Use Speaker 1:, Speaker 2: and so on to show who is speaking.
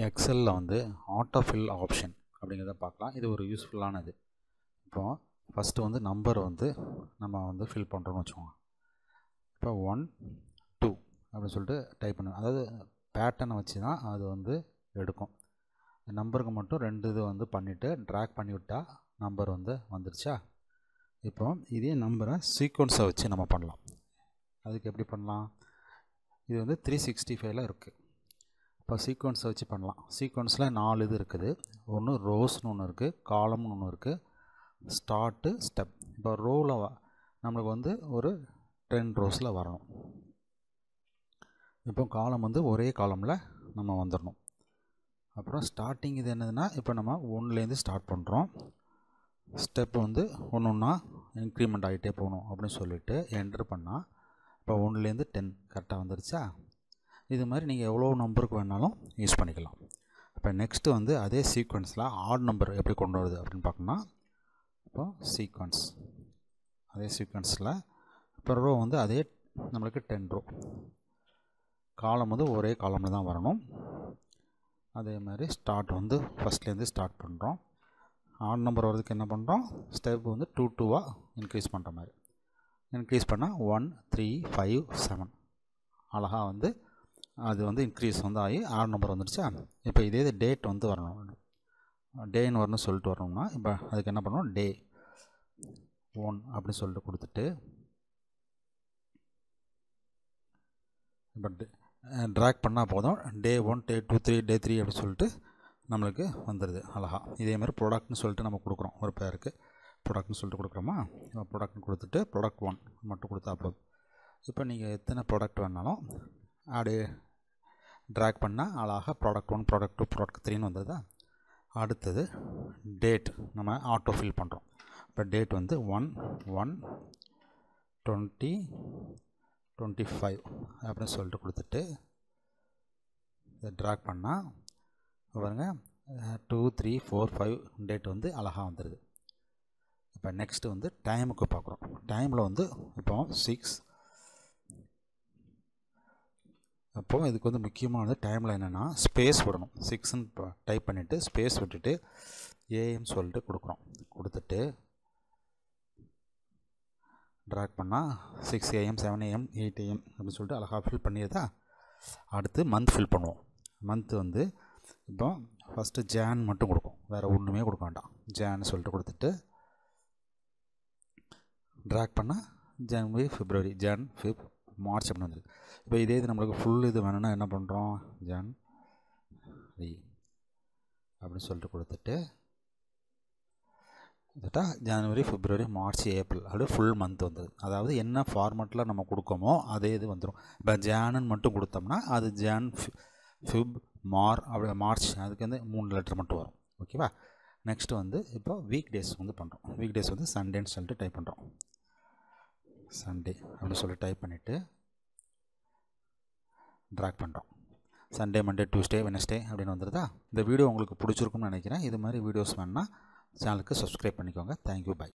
Speaker 1: எக்ஸலில் வந்து auto fill option அப்படிங்கிறத பார்க்கலாம். இது ஒரு யூஸ்ஃபுல்லானது. இப்போ ஃபஸ்ட்டு வந்து நம்பர் வந்து நம்ம வந்து ஃபில் பண்ணுறோன்னு வச்சுக்கோங்க. இப்போ 1 2 அப்படின்னு சொல்லிட்டு டைப் பண்ணுவேன். அதாவது பேட்டர்னை வச்சு தான் அது வந்து எடுக்கும். நம்பருக்கு மட்டும் 2 இது வந்து பண்ணிவிட்டு ட்ராக் பண்ணி விட்டால் நம்பர் வந்து வந்துடுச்சா. இப்போ இதே நம்பரை சீக்வன்ஸை வச்சு நம்ம பண்ணலாம். அதுக்கு எப்படி பண்ணலாம்? இது வந்து 365ல் இருக்குது. இப்போ சீக்வன்ஸை வச்சு பண்ணலாம். சீக்வன்ஸில் 4 இது இருக்குது. ஒன்று ரோஸ்னு ஒன்று இருக்குது, காலம்னு ஒன்று இருக்குது, ஸ்டார்ட்டு, ஸ்டெப். இப்போ ரோவில் நம்மளுக்கு வந்து ஒரு 10 ரோஸில் வரணும். இப்போ காலம் வந்து ஒரே காலமில் நம்ம வந்துடணும். அப்புறம் ஸ்டார்டிங் இது என்னதுன்னா, இப்போ நம்ம 1லேருந்து ஸ்டார்ட் பண்ணுறோம். ஸ்டெப் வந்து ஒன்று ஒன்றா இன்க்ரிமெண்ட் ஆகிட்டே போகணும் அப்படின்னு சொல்லிவிட்டு என்ட்ரு பண்ணால் இப்போ 1லேருந்து 10 கரெக்டாக வந்துருச்சா. இது மாதிரி நீங்கள் எவ்வளோ நம்பருக்கு வேணாலும் யூஸ் பண்ணிக்கலாம். இப்போ நெக்ஸ்ட்டு வந்து அதே சீக்வன்ஸில் ஆட் நம்பர் எப்படி கொண்டு வருது அப்படின்னு பார்க்கணும்னா, இப்போ சீக்வன்ஸ் அதே சீக்வன்ஸில் இப்போ ரோ வந்து அதே நம்மளுக்கு 10 ரோ, காலம் வந்து ஒரே காலமில் தான் வரணும். அதே மாதிரி ஸ்டார்ட் வந்து ஃபஸ்ட்லேருந்து ஸ்டார்ட் பண்ணுறோம். ஆட் நம்பர் வரதுக்கு என்ன பண்ணுறோம்? ஸ்டெப் வந்து 2 2வாக இன்க்ரீஸ் பண்ணுற மாதிரி இன்க்ரீஸ் பண்ணால் 1 3 5 7 அழகாக வந்து அது வந்து இன்க்ரீஸ் வந்து ஆகி ஆட் நம்பர் வந்துடுச்சா. இப்போ இதே டேட் வந்து வரணும், டேன்னு வரணும்னு சொல்லிட்டு வரணும்னா இப்போ அதுக்கு என்ன பண்ணணும்? டே 1 அப்படின்னு சொல்லிட்டு கொடுத்துட்டு இப்போ ட்ராக் பண்ணால் போதும். டே 1 டே 2 3 டே 3 அப்படின்னு சொல்லிட்டு நம்மளுக்கு வந்துடுது அழகா. இதேமாதிரி ப்ராடக்ட்னு சொல்லிட்டு நம்ம கொடுக்குறோம். ஒரு பேருக்கு ப்ராடக்ட்னு சொல்லிட்டு கொடுக்குறோமா. இப்போ ப்ராடக்ட்னு கொடுத்துட்டு ப்ராடக்ட் 1 மட்டும் கொடுத்தா போதும். இப்போ நீங்கள் எத்தனை ப்ராடக்ட் வேணாலும் அப்படியே ட்ராக் பண்ணால் அழகாக ப்ராடக்ட் 1 ப்ராடக்ட் 2 ப்ராடக்ட் 3ன்னு வந்ததா. அடுத்தது டேட் நம்ம ஆட்டோ ஃபில் பண்ணுறோம். இப்போ டேட் வந்து 1/1/2025 அப்படின்னு சொல்லிட்டு கொடுத்துட்டு இதை ட்ராக் பண்ணால் பாருங்கள் 2 3 4 5 டேட் வந்து அழகாக வந்துடுது. இப்போ நெக்ஸ்ட்டு வந்து டைமுக்கு பார்க்குறோம். டைமில் வந்து இப்போ 6. அப்போது இதுக்கு வந்து முக்கியமானது டைமில் என்னென்னா ஸ்பேஸ் விடணும். 6ன்னு டைப் பண்ணிவிட்டு ஸ்பேஸ் விட்டுட்டு ஏஎம் சொல்லிட்டு கொடுக்குறோம். கொடுத்துட்டு ட்ராக் பண்ணால் 6 AM 7 AM 8 AM அப்படின்னு சொல்லிட்டு அழகாக ஃபில் பண்ணிடுதா. அடுத்து மந்த் ஃபில் பண்ணுவோம். மந்த்து வந்து இப்போ ஃபஸ்ட்டு ஜான் மட்டும் கொடுக்கும், வேறு ஒன்றுமே கொடுக்க வேண்டாம். ஜான்னு சொல்லிட்டு கொடுத்துட்டு ட்ராக் பண்ணால் ஜனவரி பிப்ரவரி ஜான் ஃபிப் மார்ச் அப்படின்னு வந்துருக்கு. இப்போ இதே இது நம்மளுக்கு ஃபுல் இது வேணும்னா என்ன பண்ணுறோம்? ஜான்வரி அப்படின்னு சொல்லிட்டு கொடுத்துட்டு ஜனவரி பிப்ரவரி மார்ச் ஏப்ரல் அப்படியே ஃபுல் மந்த் வந்தது. அதாவது என்ன ஃபார்மெட்டில் நம்ம கொடுக்கோமோ அதே இது வந்துடும். இப்போ ஜானுன்னு மட்டும் கொடுத்தோம்னா அது ஜான் ஃபிப் அப்படி மார்ச், அதுக்கு வந்து 3 லெட்டர் மட்டும் வரும். ஓகேவா. நெக்ஸ்ட்டு வந்து இப்போ வீக் டேஸ் வந்து பண்ணுறோம். வீக் டேஸ் வந்து சண்டேன்னு சொல்லிட்டு டைப் பண்ணுறோம். சண்டே அப்படின்னு சொல்லிட்டு டைப் பண்ணிவிட்டு ட்ராக் பண்ணுறோம். சண்டே மண்டே டியூஸ்டே வெனஸ்டே அப்படின்னு வந்துடுதா. இந்த வீடியோ உங்களுக்கு பிடிச்சிருக்குன்னு நினைக்கிறேன். இது மாதிரி வீடியோஸ் வேணுன்னா சேனலுக்கு சப்ஸ்கிரைப் பண்ணிக்கோங்க. Thank you, by.